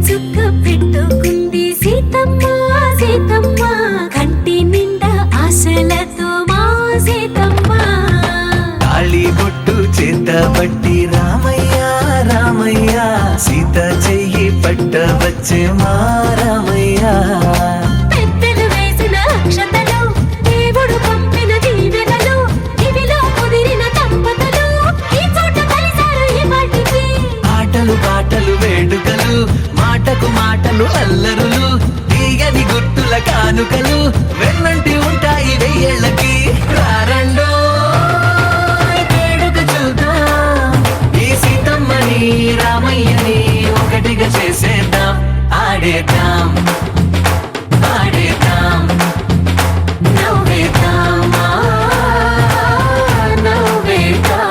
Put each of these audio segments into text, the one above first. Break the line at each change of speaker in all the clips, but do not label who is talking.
చుక్క పెట్టుకుంది సీతమ్మ సీతమ్మ కంటి నిండా ఆశలతో మా సీతమ్మ
తాళి బొట్టు చేతబట్టి రామయ్య రామయ్య సీత చెయ్యి పట్టవచ్చే మా రామయ్య
పెద్దలు వేసిన అక్షతలు దేవుడు పంపిన దీవెనలు ఇవిలో కుదిరిన దంపతులు ఈ చోట కలిసారు ఈ వాటికి
ఆటలు పాటలు వేడుకలు మాటకు మాటలు అల్లరులు తీయని గుర్తుల కానుకలు వెన్నంటి ఉంటాయి వెయ్యేళ్ళకి రారండో వేడుక చూద్దాం ఈ సీతమ్మని రామయ్యని ఒకటిగా చేసేద్దాం ఆడేద్దాం ఆడేద్దాం నవ్వేద్దాం నవ్వేద్దాం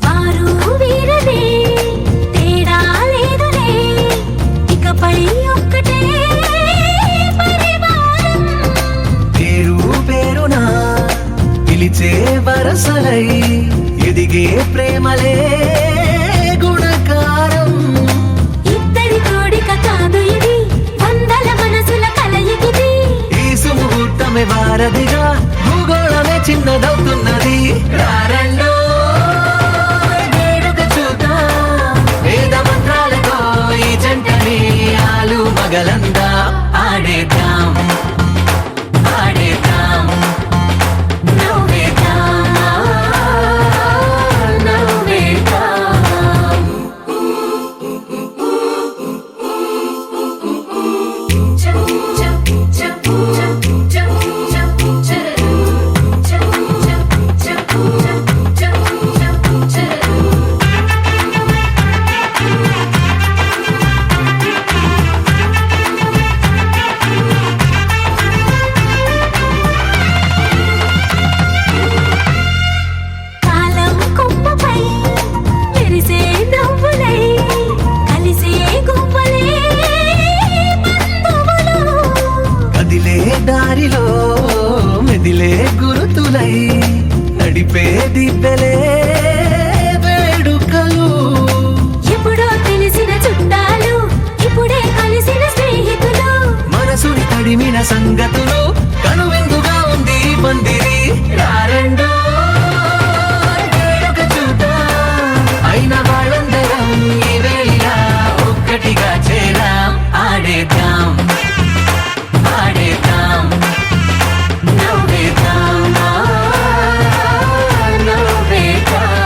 వారు వీరనే తేడా లేదులే ఇకపై ఒక్కటే పరివారం
పేరు పేరునా పిలిచే వరసలై ఎదిగే ప్రేమలే గుణకారం
ఇద్దరి కోడిక కాదు ఇది వందల మనసుల కలయికిది
ఈ సుముహూర్తమే వారధిగా భూగోళమే చిన్నదవుతున్నది రారండో వేడుక చూద్దాం వేద మంత్రాలతో ఈ జంటని ఆలు మగలందా ఆడేద్దాం ఆడేద్దాం నవ్వేద్దాం నవ్వేద్దాం
కాలం కొమ్మపై మెరిసే నవ్వులై కలిసే గువ్వలే బంధువులు
కదిలే దారిలో మెదిలే గురుతులై నడిపే దిబ్బెలే వేడుకలు
ఎప్పుడో తెలిసిన చుట్టాలు ఇప్పుడే కలిసిన స్నేహితులు
మనసుని తడిమిన సంగతులు కనువిందుగా ఉంది ఈ పందిరి రారండో వేడుక చూద్దాం అయిన వాళ్ళందరం ఈ వేళ ఒక్కటిగా చేరాం ఆడేద్దాం ఆడేద్దాం నవ్వేద్దాం నవ్వేద్దాం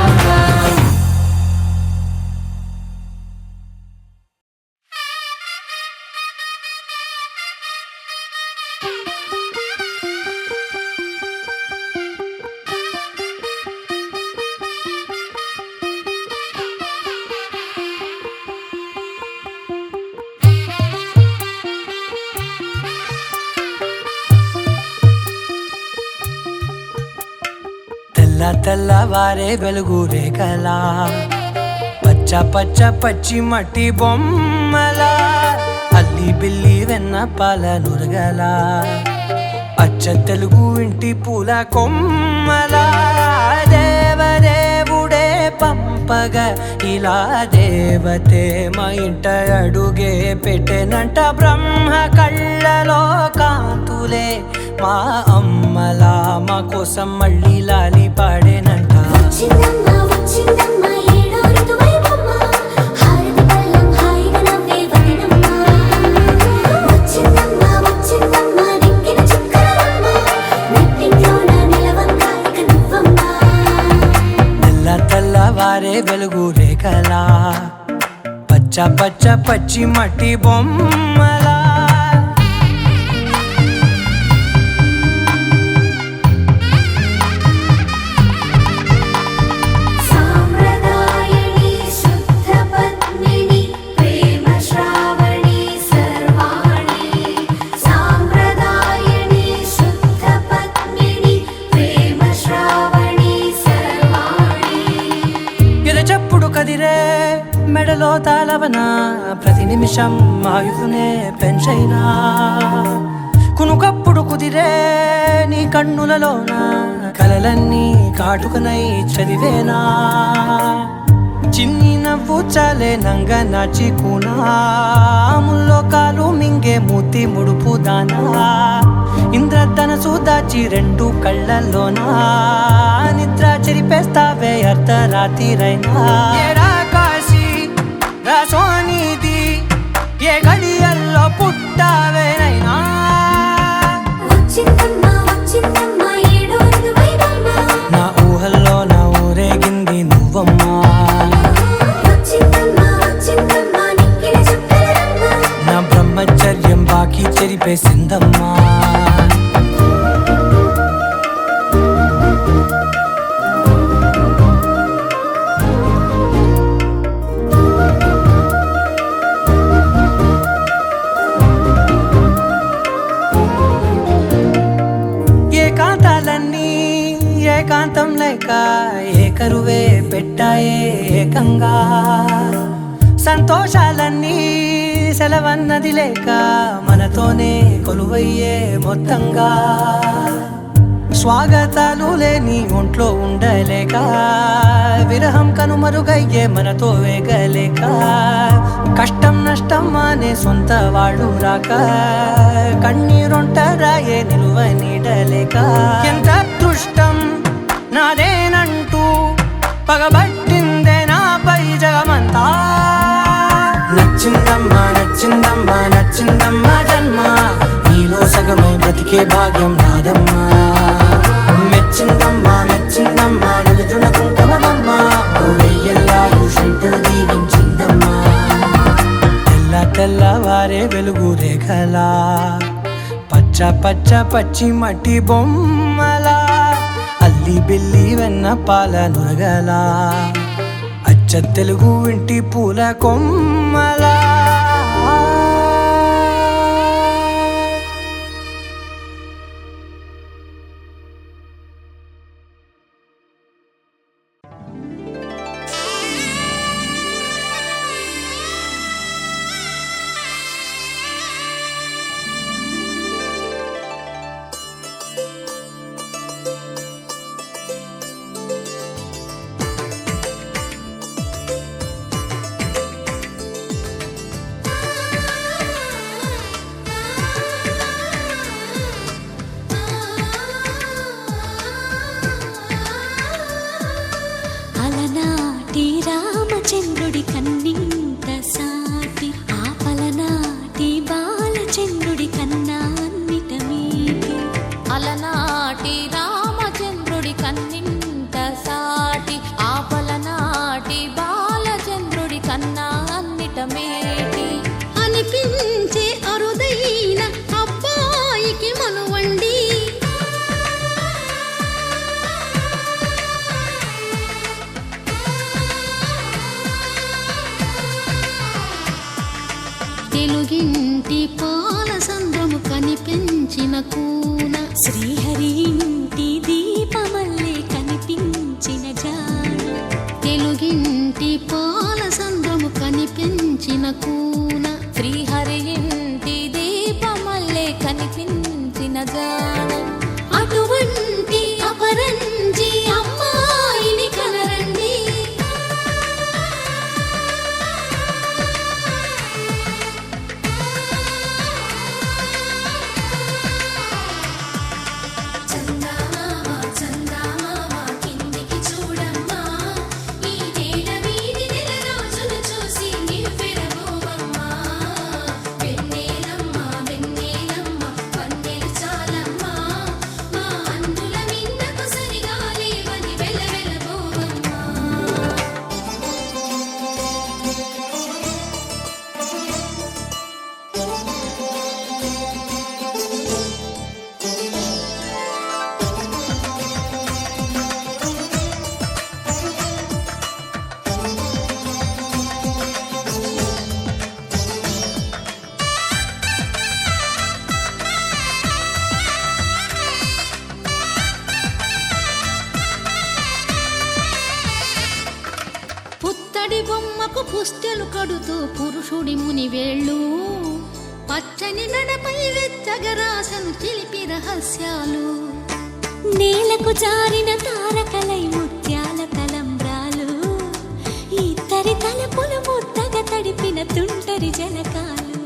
తెల్ల తెల్లవారే వెలుగు రేఖలా పచ్చ పచ్చ పచ్చి మట్టి బొమ్మలా అల్లి బిల్లి వెన్న పాల నురగలా అచ్చ తెలుగు ఇంటి పూల కొమ్మలా దేవదేవుడే పంపగా ఇలా దేవతే మా ఇంట అడుగే పెట్టెనంట బ్రహ్మ కళ్ళలో కాంతులే మా అమ్మలా మా కోసం మళ్ళీ లాలి పాడేనంట
వచ్చిందమ్మ వచ్చిందమ్మ ఏడో ఋతువైవమ్మ హారతి పళ్ళం హాయిగా నవ్వే వదినమ్మ వచ్చిందమ్మ వచ్చిందమ్మ నెక్కిన చుక్కలమ్మ నెట్టింట్లోన నిలవంగా ఇక నువ్వమ్మ
తెల్ల తెల్లవారే వెలుగు రేఖలా పచ్చ పచ్చ పచ్చి మట్టి బొమ్మలా
సాంప్రదాయని శుద్ధ
మెడలో తాళవన ప్రతి నిమిషం ఆయుధునే పెంచైనా కునుకప్పుడు కుదిరే నీ కన్నులలోన కలలన్నీ కాటుకనై చదివేనా చిన్ని నవ్వు చాలే నంగ నాచికునా ముల్లో కాలు మింగే మూతి ముడుపు దానా ఇంద్రధనసు దాచి రెండు కళ్ళల్లోనా నిద్ర చెరిపేస్తావే అర్ధరాత్రిరైనా ఏడా కాశీ రాసోనిది ఏ గడియల్లో పుట్టావేనైనా
వచ్చిందమ్మా వచ్చిందమ్మా ఏడో ఋతువైవమ్మా
నా ఊహల్లో నా ఊరేగింది నువ్వమ్మా
వచ్చిందమ్మా వచ్చిందమ్మా నిక్కిన చుక్కలమ్మా
నా బ్రహ్మచర్యం బాకీ చెరిపేసిందమ్మా ఏకాంతాలన్నీ ఏకాంతం లేక ఏకరువే పెట్టాయే ఏకంగా సంతోషాలన్నీ సెలవన్నది లేక మనతోనే కొలువయ్యే మొత్తంగా స్వాగతాలు లేని ఒంట్లో ఉండలేక విరహం కనుమరుగయ్యే మనతో వేగలేక కష్టం నష్టం అనే సొంత వాళ్ళు రాక కన్నీరొంటరాయే నిలువ నీడలేక ఎంత అదృష్టం నాదేనంటూ పగబట్టిందే నాపై జగమంతా నచ్చిందమ్మా నచ్చిందమ్మా నచ్చిందమ్మా జన్మ నీలో సగమై బ్రతికే భాగ్యం నాదమ్మా మెచ్చిందమ్మా మెచ్చిందమ్మా నిలుచున కుంకుమమ్మా వెయ్యల్లాలు శంకులు దీవించిందమ్మా తెల్ల తెల్లవారే వెలుగు రేఖలా పచ్చ పచ్చ పచ్చి మట్టి బొమ్మలా అల్లి బిల్లి వెన్న పాల నురగలా అచ్చ తెలుగు ఇంటి పూల కొమ్మలా
అలనాటి రామచంద్రుడి కన్నింత సాటి ఆపలనాటి బాలచంద్రుడి కన్నా అన్నిట మీటి
అలనాటి రామచంద్రుడి కన్నింత సాటి ఆపలనాటి బాలచంద్రుడి కన్నా అన్నిట మేటి
అనిపించే అరుదైన అబ్బాయికి మనువండి తెలుగింటి పాల సంద్రము కనిపించిన కూన శ్రీహరి ఇంటి దీపమల్లే కనిపించిన జాన తెలుగింటి పాల సంద్రము కనిపించిన కూన
శ్రీహరి ఇంటి దీపమల్లే కనిపించిన జాన
అటువంటి అపరంజి అమ్మాయిని కనరండి చందమామ చందమామ కిందికి చూడమ్మా ఈ నేల వీధి నెల రోజులు చూసి నివ్వెరబోవమ్మా పుస్తెలు కడుతూ పురుషుడి ముని వేళ్ళు పచ్చని నడపై వెచ్చగరాసను చిలిపి రహస్యాలు
నేలకు జారిన తారకలై ముత్యాల తలంబ్రాలు ఇద్దరి తలపులు ముద్దగా తడిపిన తుంటరి జలకాలు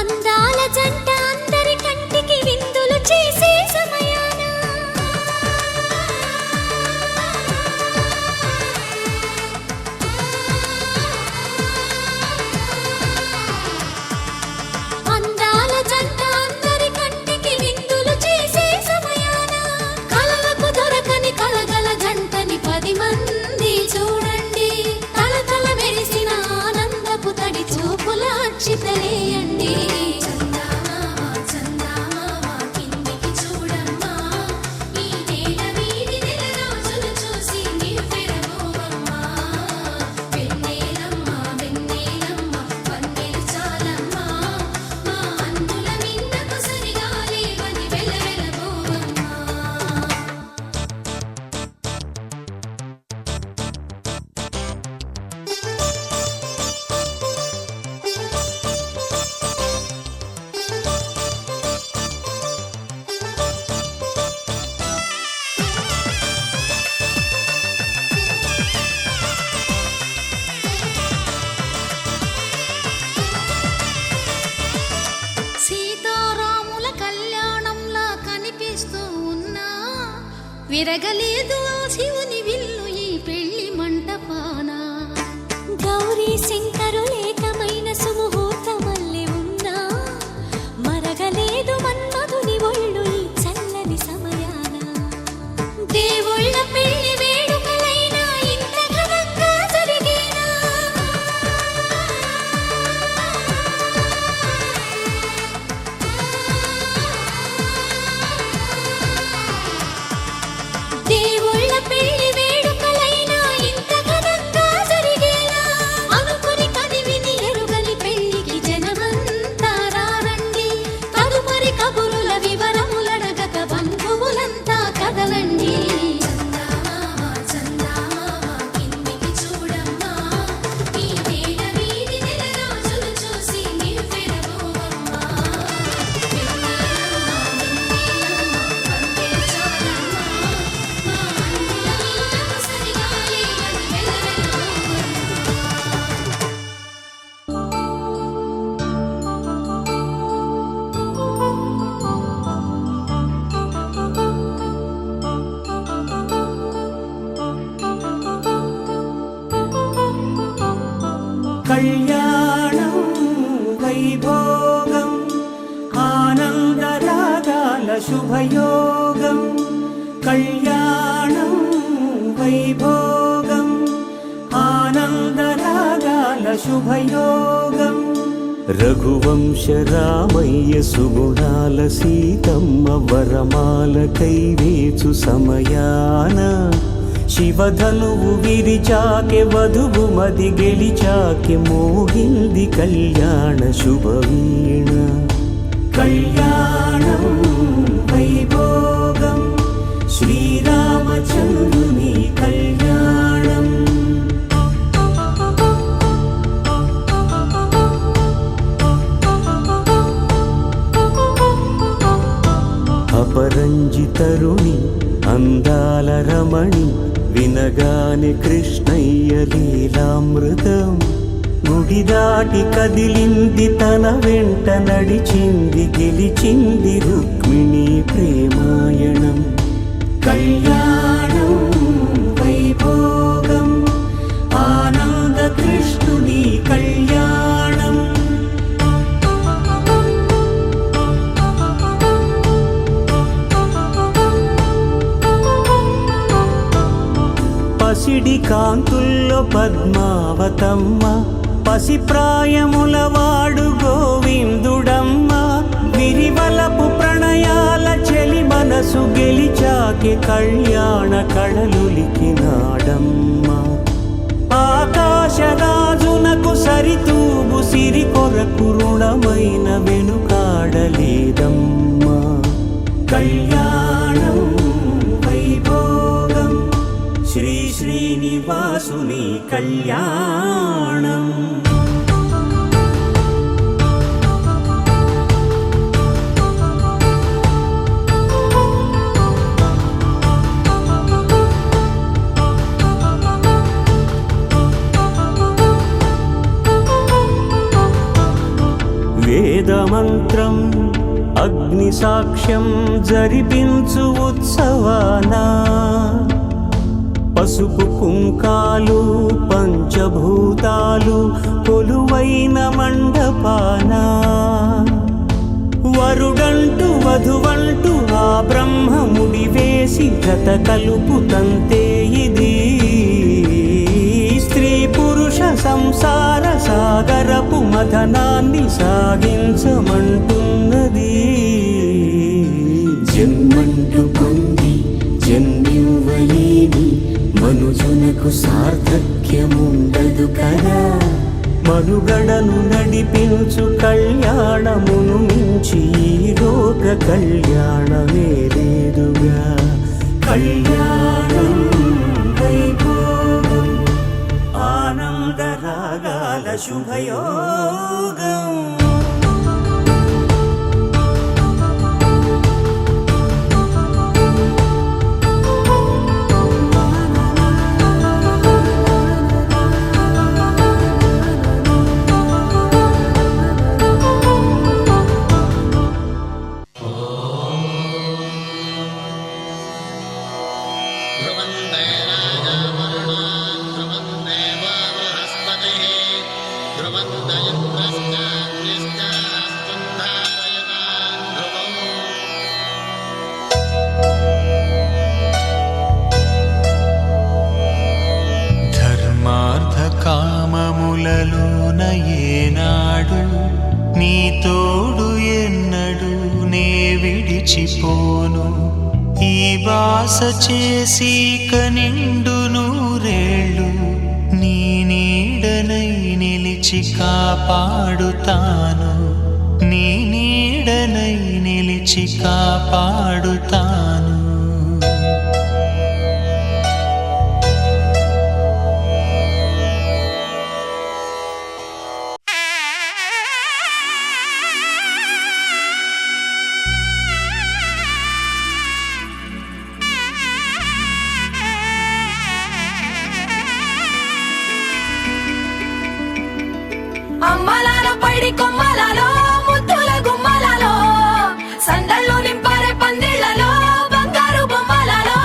అందాల జంట అందరి కంటికి విందులు చేసే సమయాన అందాల జంట అందరి కంటికి విందులు చేసే సమయాన కలలకు దొరకని కలగల జంటని 10 మంది చూడండి తలతల మెరిసిన ఆనందపు తడి చూపుల అక్షితలేయండి చందమామ చందమామ కిందికి చూడమ్మా ఈ నేల వీడి నెల రోజులు చూసి నివ్వెరబోవమ్మా వెన్నెలమ్మ వెన్నెలమ్మ వన్నెలు చాలమ్మా మా అందుల మిన్నకు సరిగా లేవని వెలవెలబోవమ్మా సీతారాముల కళ్యాణంలా కనిపిస్తూ ఉన్నా విరగలేదు ఆ శివుని విల్లు ఈ పెళ్లి మంటపాన గౌరీ శంకరులేకమైన సుముహూర్తమల్లె ఉన్నా మరగలేదు మన్మధుని ఒళ్ళు ఈ చల్లని సమయాన దేవుళ్ళ పెళ్లి వేడుకలైనా ఇంత ఘనంగా జరిగేనా దేవుళ్ళ పెళ్లి వేడుకలైనా ఇంత ఘనంగా జరిగేనా అనుకుని కదివిని ఎరుగని పెళ్లికి జనమంతా రారండి తదుపరి కబురుల వివరములడగక బంధువులంతా కదలండి చందమామ చందమామ కిందికి చూడమ్మా ఈ నేల వీడి నెల రోజులు చూసి నివ్వెరబోవమ్మా వెన్నెలమ్మ వెన్నెలమ్మ వన్నెలు చాలమ్మా మా అందుల మిన్నకు సరిగా లేవని వెలవెలబోవమ్మా
కళ్యాణం వైభోగం ఆనందరాగాల శుభయోగం కళ్యాణం వైభోగం ఆనందరాగాల శుభయోగం రఘువంశ రామయ్య సుగుణాల సీతమ్మ వరమాల కైవేచు సమయాన శివధనువు విరిచాకె వధువు మది గెలిచాకె మోగింది కళ్యాణ శుభవీణ కళ్యాణం వైభోగం శ్రీరామచంద్రుని కళ్యాణం అపరంజి తరుణి అందాల రమణి వినగానే కృష్ణయ్య లీలామృతం గుడి దాటి కదిలింది తన వెంట నడిచింది గెలిచింది రుక్మిణి ప్రేమాయణం కళ్యాణం వైభోగం ఆనంద కృష్ణుని కళ్యాణం పసిడి కాంతుల్లో పద్మావతమ్మ పసిప్రాయముల వాడు గోవిందుడమ్మ విరివలపు ప్రణయాల చెలి మనసు గెలిచాకె కళ్యాణ కళలులికినాడమ్మ ఆకాశరాజునకు సరితూగు సిరి కొరకు రుణమైన వెనుకాడలేదమ్మా కళ్యాణం వైభోగం శ్రీ శ్రీనివాసుని కళ్యాణం
మంత్రం అగ్ని సాక్ష్యం జరిపించు ఉత్సవానా పసుపు కుంకాలు పంచభూతాలు కొలువైన మండపానా వరుడంటూ వధువంటూ ఆ బ్రహ్మముడి వేసి జత కలుపుతంతే ఇది స్త్రీ పురుష సంసార సాగరపు మథనాన్ని సాగించమంటున్నది
జన్మంటూ పొంది జన్మివ్వలేని మనుజునకు సార్థక్యముండదు కదా
మనుగడను నడిపించు కళ్యాణమును మించి ఈ లోక కళ్యాణమే లేదుగా కళ్యాణం వైభోగం ఆనందరాగాల శుభయోగం
కామములలోన ఏనాడు నీ తోడు ఎన్నడు నే విడిచిపోను ఈ బాస చేసి కనిండు నూరేళ్ళు నీ నీడనై నిలిచి కాపాడుతాను నీ నీడనై నిలిచి కాపాడుతాను
అమ్మలాల పైడి కొమ్మలలో ముద్దుల గుమ్మలలో సందళ్ళు నింపారే పందిళ్లలో బంగారు బొమ్మలలో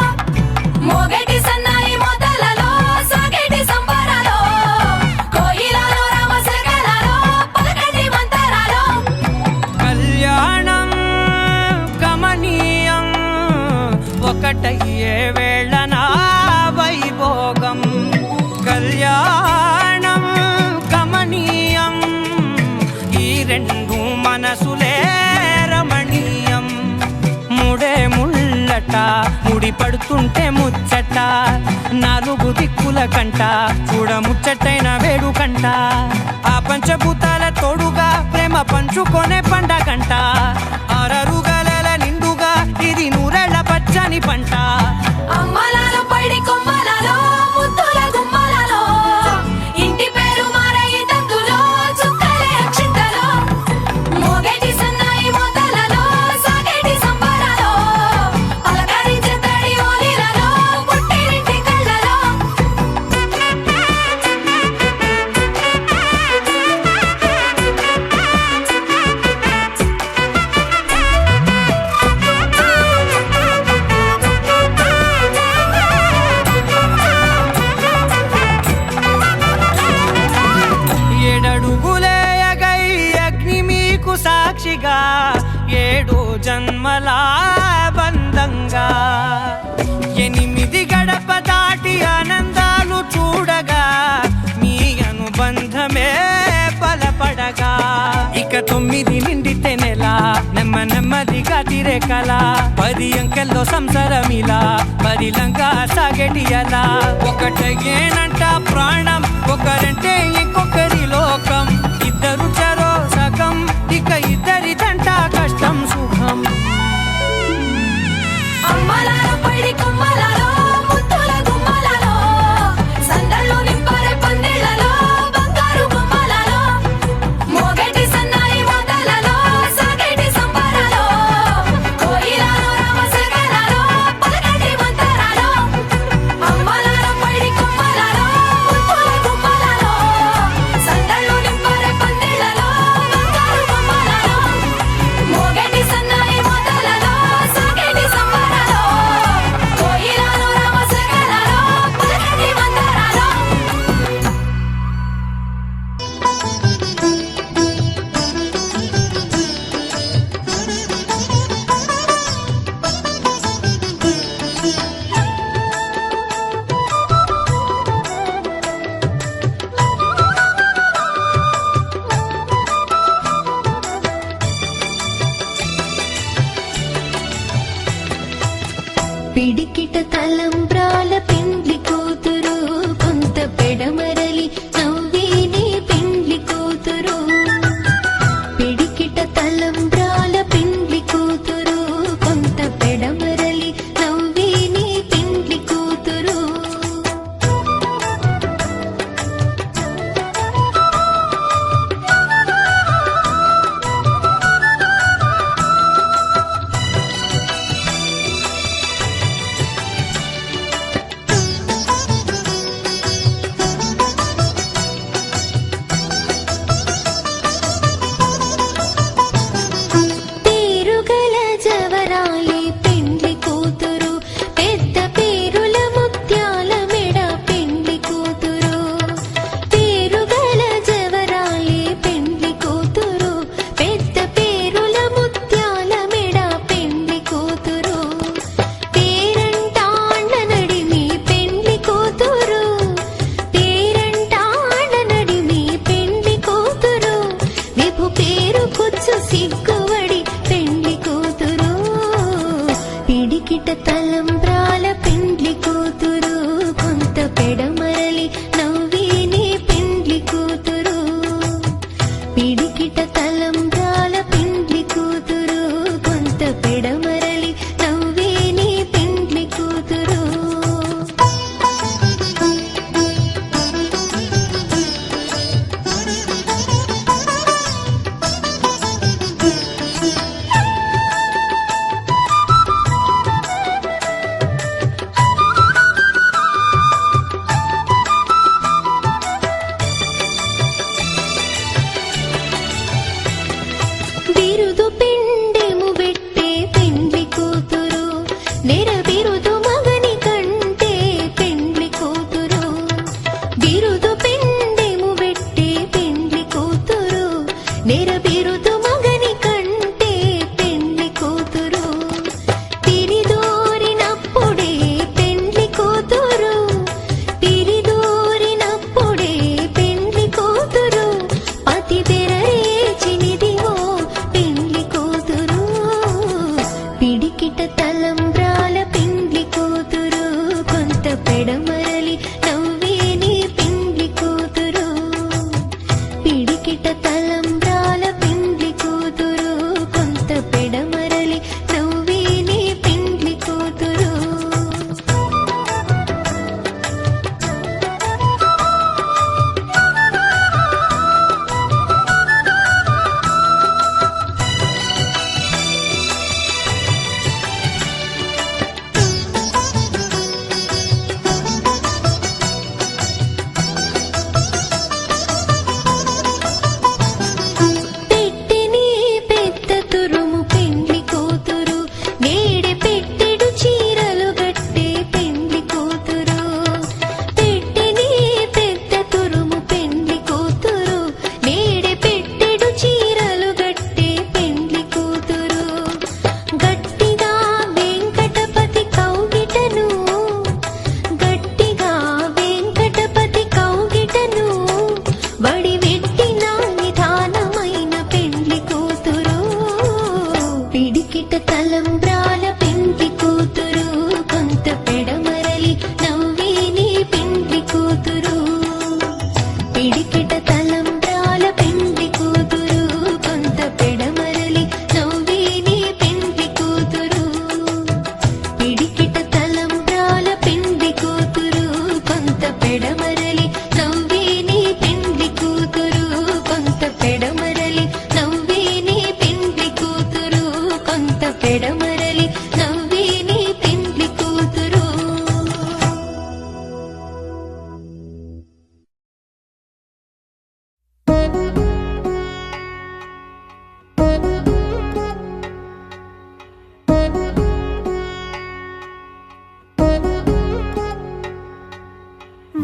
మోగేటి సన్నాయి మోతలలో సాగేటి సంబరాలో కోయిలలో రామశకలలో పలకండి మంతరాలో
కళ్యాణం గమనీయం ఒకటయ్యే వేళ నా వైభోగం కళ్యాణం గమనీయం ఈ రెండు మనసులే రమణీయం ముడే ముళ్ళట ముడి పడుతుంటే ముచ్చట నాలుగు దిక్కుల కంట చూడ ముచ్చటైన వేడుకంట ఆ పంచభూతాల తోడుగా ప్రేమ పంచుకొనే పండగంట ఆరరుగల నిండుగా ఇది నూరెళ్ళ పచ్చని పంట
అమ్మలాల పైడి కొమ్మలలో ముద్దుల గుమ్మలలో ఇంటి పేరు మారయి తందులో చుక్కలే అక్షింతలో మోగేటి సన్నాయి మోతలలో సాగేటి సంబరాలో పలకరించే తడి ఓలిలలో పుట్టినింటి కళ్ళలో
ఏడడుగులేయగై అగ్ని మీకు సాక్షిగా 7 జన్మల బంధంగా 8 గడప దాటి ఆనందాలు చూడగా మీ అనుబంధమే బలపడగా ఇక 9 నిండితే నెల నెమ్మదిగా తీరే కల 10 అంకెల్లో సంసారమిలా 10 లంగా సాగేటి అలా ఒకటేనంట ప్రాణం ఒకరంటే ఇంకొకరి లోకం ఇద్దరు చరో సగం ఇక ఇద్దరిదంట కష్టం సుఖం
అమ్మలాల పైడి కొమ్మలలో ముద్దుల గుమ్మలలో సందళ్ళు నింపారే పందిళ్లలో బంగారు బొమ్మలలో మోగేటి సన్నాయి మోతలలో సాగేటి సంబరాలో కోయిలలో రామశకలలో పలకండి మంతరాలో అమ్మలాల పైడి కొమ్మలలో ముద్దుల గుమ్మలలో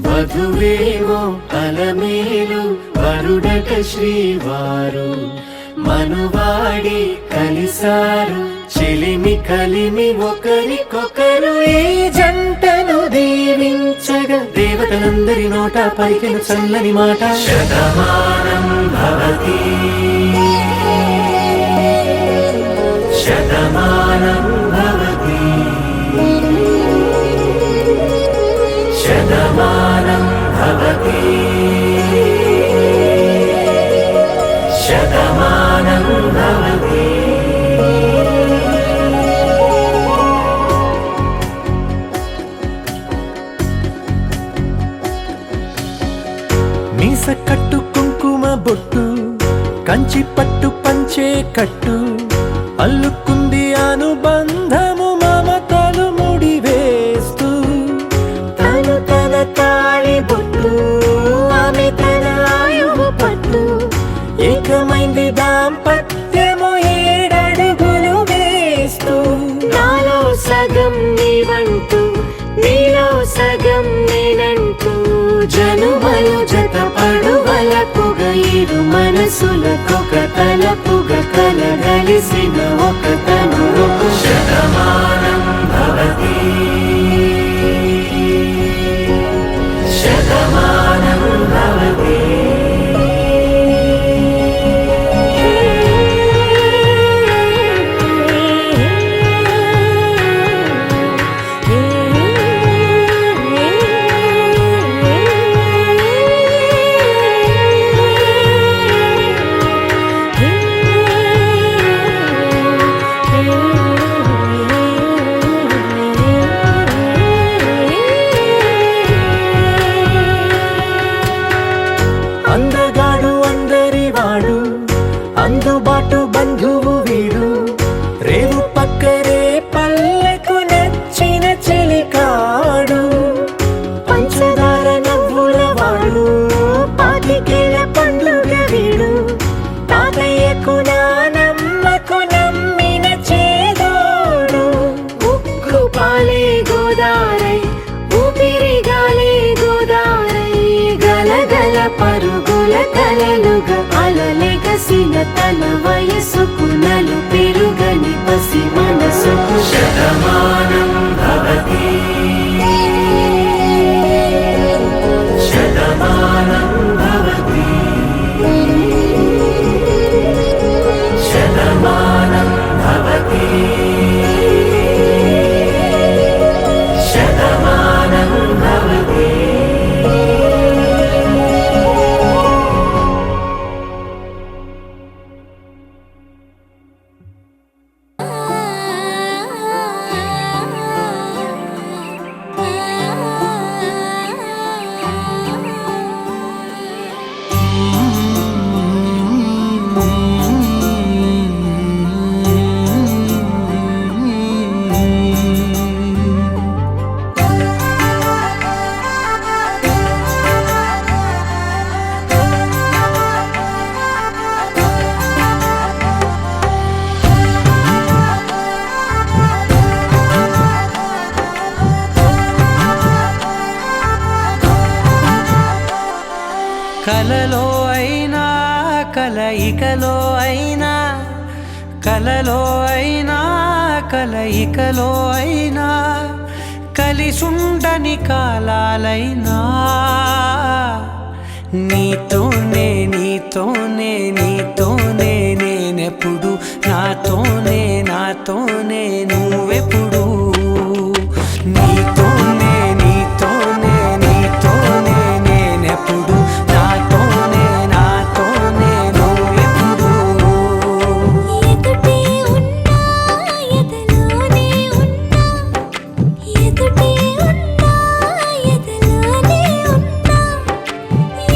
వధువేమో అలమేలు వరుడట శ్రీవారు మనువాడి కలిసారు చెలిమి కలిమి ఒకరికొకరు ఈ జంటను దీవించగా దేవతలందరి నోట పలికిన చల్లని మాట శతమానం భవతి శతమానం భవతి శతమానం భవతి శతమానం భవతి మీస కట్టు కుంకుమ బొట్టు కంచి పట్టు పంచే కట్టు అల్లుకుంది అనుబంధము మమతలు ముడివేస్తూ తను తన తాళి బొట్టు ఆమె తన ఆయువు పట్టు ఏకమైంది దాంపత్యము 7 అడుగులు వేస్తూ నాలో సగం నీవంటూ నీలో సగం నేనంటూ జనుమలు జత పడువలపుగ ఇరు మనసులకొక తలపుగ కలగలిసిన ఒక తను శతమానం భవతి శతమానం భవతి అందగాడు అందరివాడు అందుబాటు బంధువు వీడు రేవు పక్కరే పల్లెకు నచ్చిన చెలికాడు పంచదార నవ్వుల వాడు పాతికేల పండుగ వీడు తాతయ్యకు నానమ్మకు నమ్మిన చేదోడు ఉక్కు పాలే గోదారై ఊపిరి గాలే గోదారై గలగల పరుగుల కలలుగా అలలెగసిన తన వయసుకు నలు పెరుగని పసి మనసుకు శతమానం భవతి శతమానం భవతి శతమానం భవతి శతమానం భవతి
కలలో అయినా కలయికలో అయినా కలలో అయినా కలయికలో అయినా కలిసుండని కాలాలైనా నీతోనే నీతోనే నీతోనే నేనెప్పుడు నాతోనే నాతోనే నువ్వెప్పుడు నీతోనే నీతోనే నీతోనే నేనెప్పుడు నాతోనే నాతోనే నువ్వెప్పుడు
ఎదుటే ఉన్నా ఎదలోనే ఉన్నా ఎదుటే ఉన్నా ఎదలోనే ఉన్నా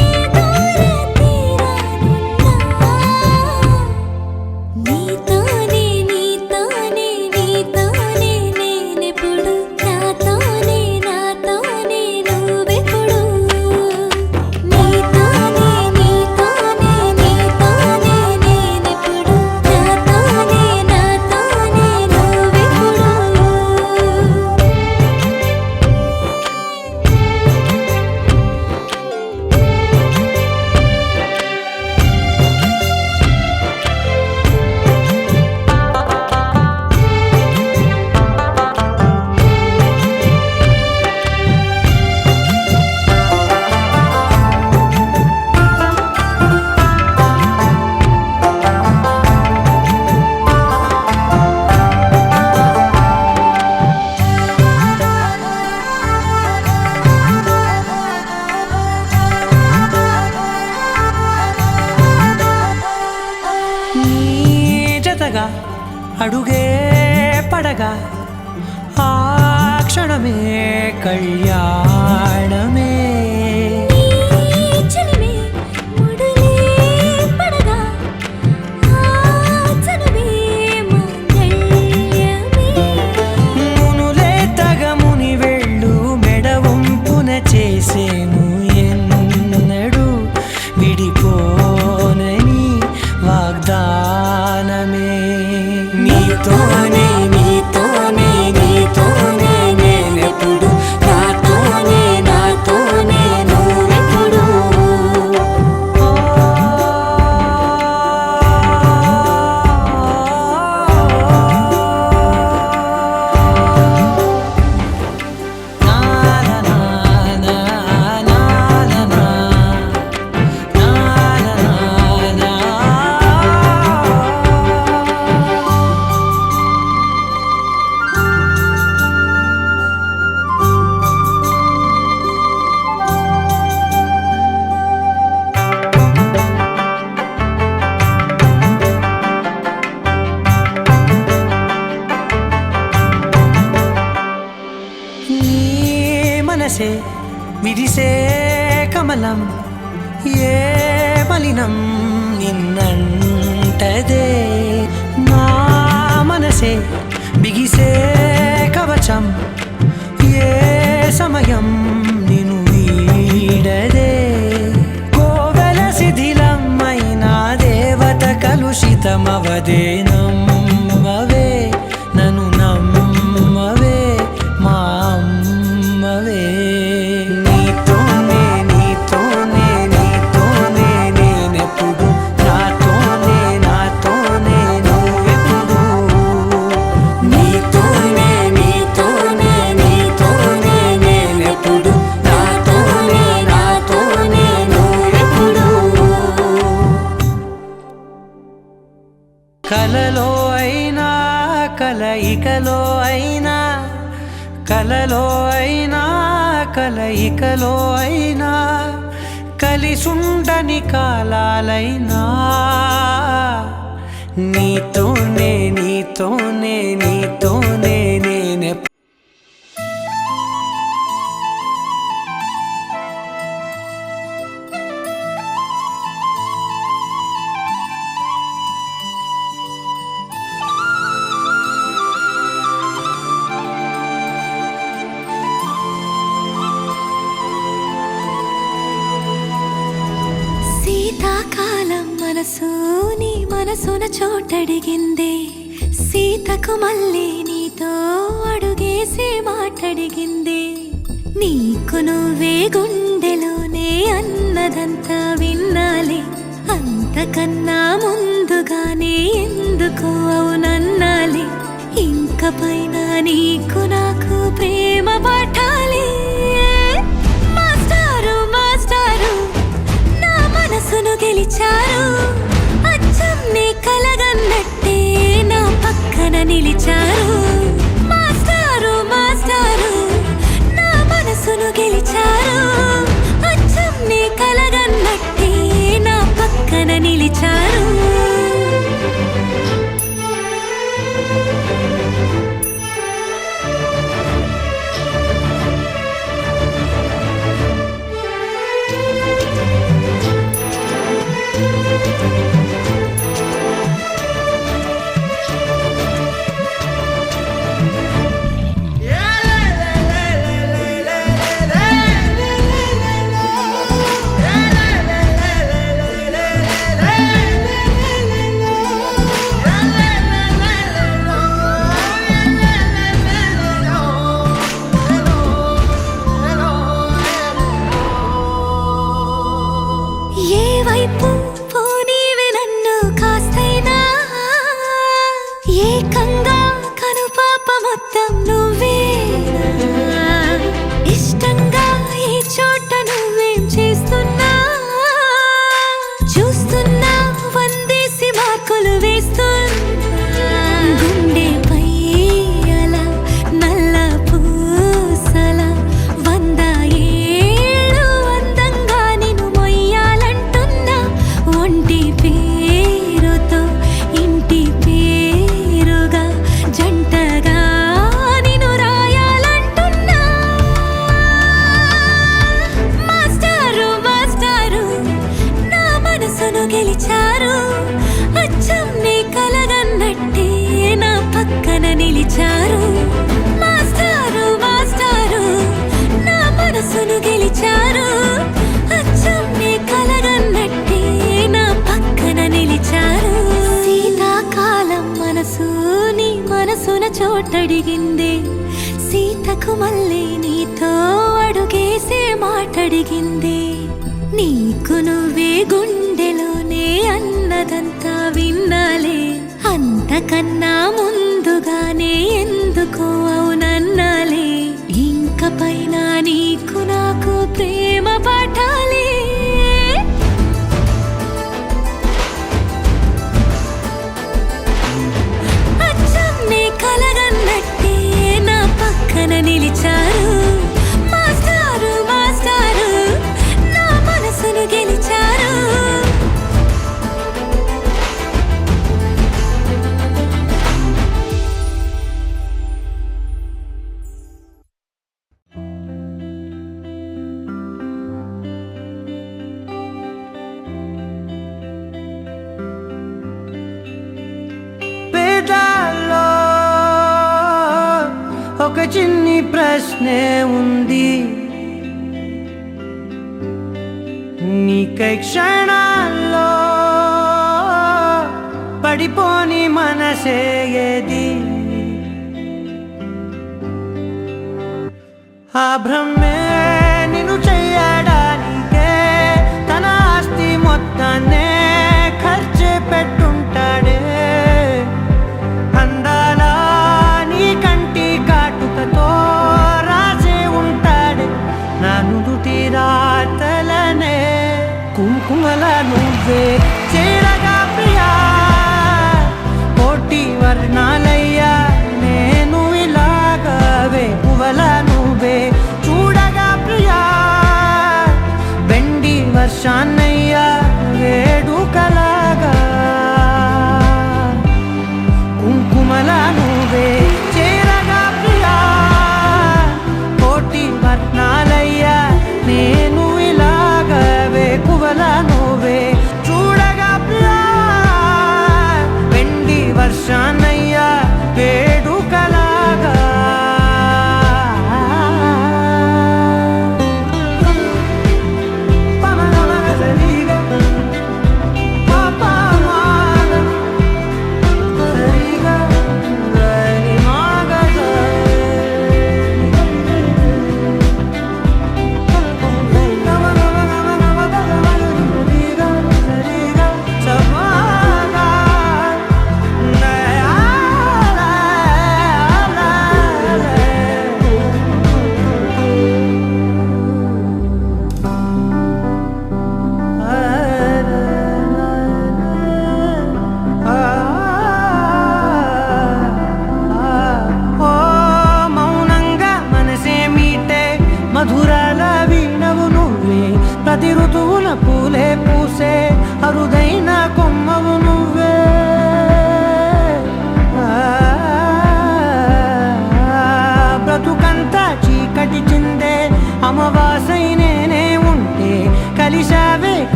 ఏ దూర తీరానున్నా నీతోనే నీతోనే నీతోనే
అడుగే పడగా ఆ క్షణమే కళ్యాణమే
చిలిమే ముడులే పడగా ఆ చనువే మంగళ్యమే
మునులే తగముని వెళ్ళు మెడవంపున చేసేను ఎన్నడు విడిపోనని వాగ్దానమే నీతోనే నీతోనే నీతోనే నేనెప్పుడు నాతోనే నాతోనే నువ్వెప్పుడు మనసే విరిసే కమలం ఏ మలినం నిన్నంటదే నా మనసే బిగిసే కవచం ఏ సమయం నిన్ను వీడదే కోవెల శిథిలమైన దేవత కలుషితమవదే నమ్మవే నన్ను నమ్మవే మా అమ్మవే నీతోనే నీతోనే నీతోనే నేనెప్పుడు నాతోనే నాతోనే నువ్వెప్పుడు నీతోనే నీతోనే నీతోనే నేనెప్పుడు నాతోనే నాతోనే నువ్వెప్పుడు కలలో అయినా కలయికలో అయినా కలలో అయినా కలయికలో అయినా కలిసుండని కాలాలైనా నీతోనే నీతోనే నీతోనే నేనే
శీతాకాలం మనసు నీ మనసున చోటడిగిందే సీతకు మళ్ళీ నీతో అడుగేసి మాటడిగిందే నీకు నువ్వే గుండెలోనే అన్నదంతా విన్నాలే అంతకన్నా ముందుగానే ఎందుకు అవునన్నాలే ఇంక పైన నీకు నాకు ప్రేమ పాఠాలే మాస్టారు మాస్టారు నా మనసును గెలిచారు అచ్చం నీ కలగన్నట్టే నా పక్కన నిలిచారు మాస్టారు మాస్టారు నా మనసును గెలిచారు అచ్చం నీ కలగన్నట్టే నా పక్కన నిలిచారు ఏ వైపు పోనీ విన మనసును గెలిచారు అచ్చం నీ కలగన్నట్టే నా పక్కన నిలిచారు మాస్టారు మాస్టారు నా మనసును గెలిచారు అచ్చం నీ కలగన్నట్టే నా పక్కన నిలిచారు శీతాకాలం మనసు నీ మనసున చోటడిగింది సీతకు మళ్ళీ నీతో అడుగేసే మాటడిగింది నీకు నువ్వే గుండెలోనే అన్నదంతా విన్నాలే అంతకన్నా ముందుగానే ఎందుకో అవునన్నాలే ఇంక పైన నీకు నాకు ప్రేమ పాఠాలే అచ్చం నీ కలగన్నట్టే నా పక్కన నిలిచారు మాస్టారు మాస్టారు నా మనసును గెలిచారు
వేదాల్లో ఒక చిన్ని ప్రశ్నే ఉంది నీకై క్షణాల్లో పడిపోని మనసే ఏది ఆ భ్రమే నిన్ను చెయ్యడానికే తన ఆస్తి మొత్తాన్నే ఖర్చు పెట్టుంటాడే అందాల నీ కంటి కాటుకతో రాసే ఉంటాడే నా నుదుటి రాతలనే కుంకుమల నువ్వే చేరగా ప్రియా కోటి వర్ణాలయ్యా నేను ఇలాగవే పువ్వల నువ్వే చూడగా ప్రియా వెండి వర్షాన్నయ్యా వేడుకలాగా కుంకుమల నువ్వే చేరగా ప్రియా కోటి వర్ణాలయ్యా నేను ఇలాగవే పువ్వల నువ్వే చూడగా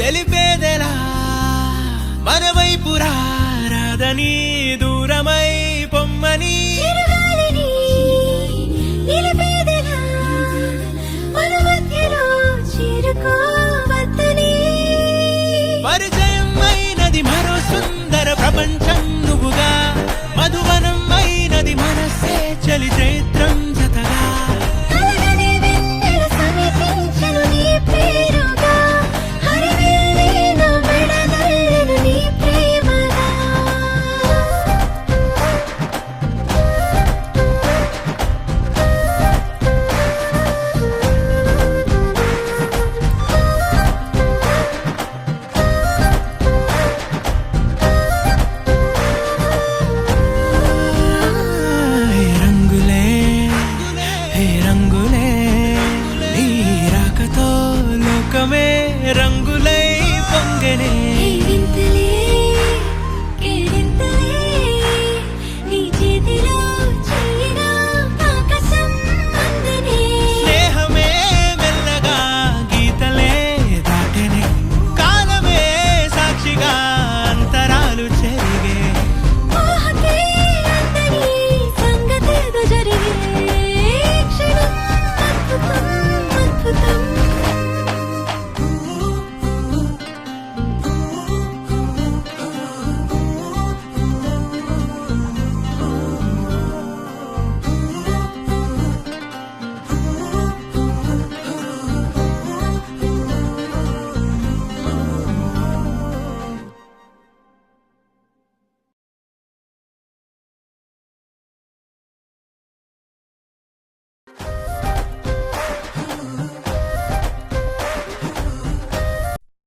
తెలిపేదెలా మన వైపు రాదని దూరమై పొమ్మని
చిరుగాలిని నిలిపేదెలా మన మధ్యలో చేరుకోవద్దని
పరిచయం అయినది మరో సుందర ప్రపంచం నువ్వుగా మధువనం అయినది మనసే చలి చైత్రం జతగా
కలగని వెన్నెల సమీపించను నీ పేరుగా హరివెల్లి నా మెడనల్లెను నీ ప్రేమగా
హే రంగులే హే రంగులే నీ రాకతో లోకమే రంగులై పొంగనే
వింతలే కేరింతలే నీ చేతిలో చెయ్యినా ఆకాశం అందనే
స్నేహమే మెల్లగా గీతలే దాటెనే కాలమే సాక్షిగా అంతరాలు చెరిగే
ఊహకే అందని సంగతేదో జరిగే క్షణం అద్భుతం అద్భుతం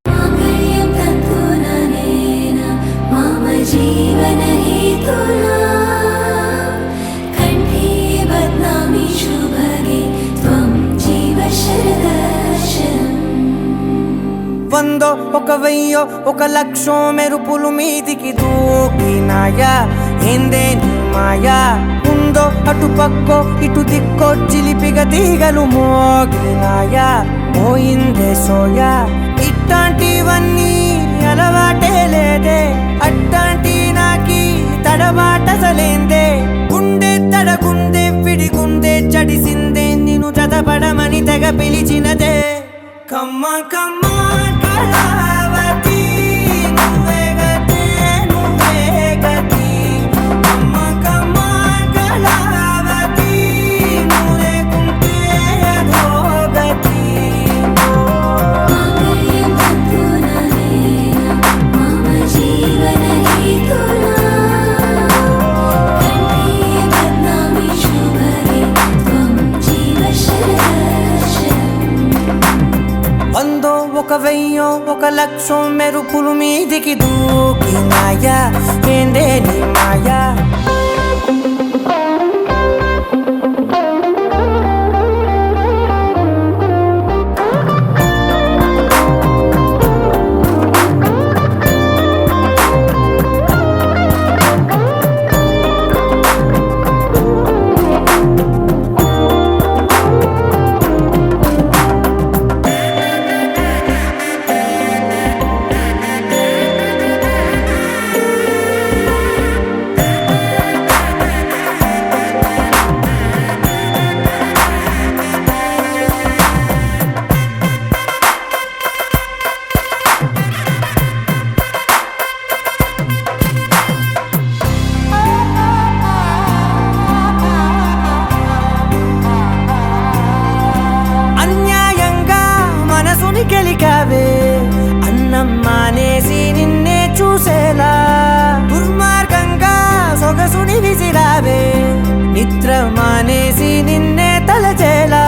మాంగళ్యం తంతుననేన మమ జీవన హేతునా కంఠే బధ్నామి శుభగే త్వం జీవ శరదర్శనం
వందో ఒక వెయ్యో ఒక లక్షో మెరుపులు మీదికి దూకినాయా ఏందే నీ మాయా ఉందో అటు పక్కో ఇటు దిక్కో చిలిపిగ తీగలు మోగినాయా పోయిందే సోయా ఇట్లాంటివన్నీ అలవాటే లేదే అట్లాంటి నాకి తడబాటసలేందే గుండె తడగుందే విడిగుందే చడిసిందే నిన్ను చదపడమని తెగ పిలిచినదే కమ్మ కమ్మ కళావతి నువ్వే గతే నువ్వే గతి కమ్మ కమ్మ కళావతి నువ్వు లేకుంటే అధోగతి
మాంగళ్యం తంతుననేన మమ జీవన హేతునా కంఠే బధ్నామి శుభగే త్వం జీవ శరదర్శనం
వందో ఒక వెయ్యో ఒక లక్షో మెరుపులు మీదికి దూకినాయా ఏందే నీ మాయా అన్యాయంగా మనసుని గెలికావే అన్నం మానేసి నిన్నే చూసేలా దుర్మార్గంగా సొగసుని విసిరావే నిద్ర మానేసి నిన్నే తలచేలా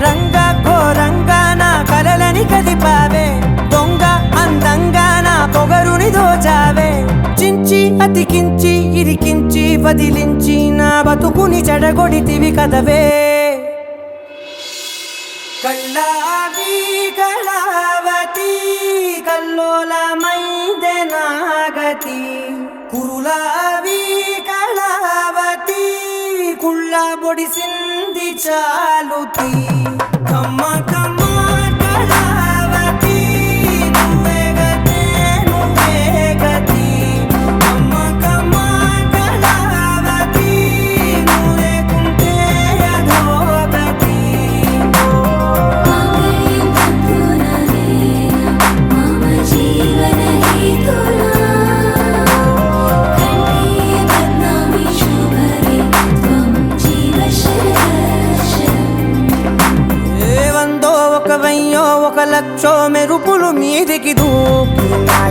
రంగా ఘోరంగా నా కలలని కదిపావే దొంగ అందంగా నా పొగరుని దోచావే చించి అతికించి ఇరికించి వదిలించి నా బతుకుని చెడగొడితివి కదవే కళ్ళావి కళావతి కల్లోలమైందే నాగతి కురులావి కళావతి కుళ్ళ బొడిసింది చాలుతి కమ్మ కమ్మ కళావతి ఒక వెయ్యో ఒక లక్షో మెరుపులు మీదికి దూకి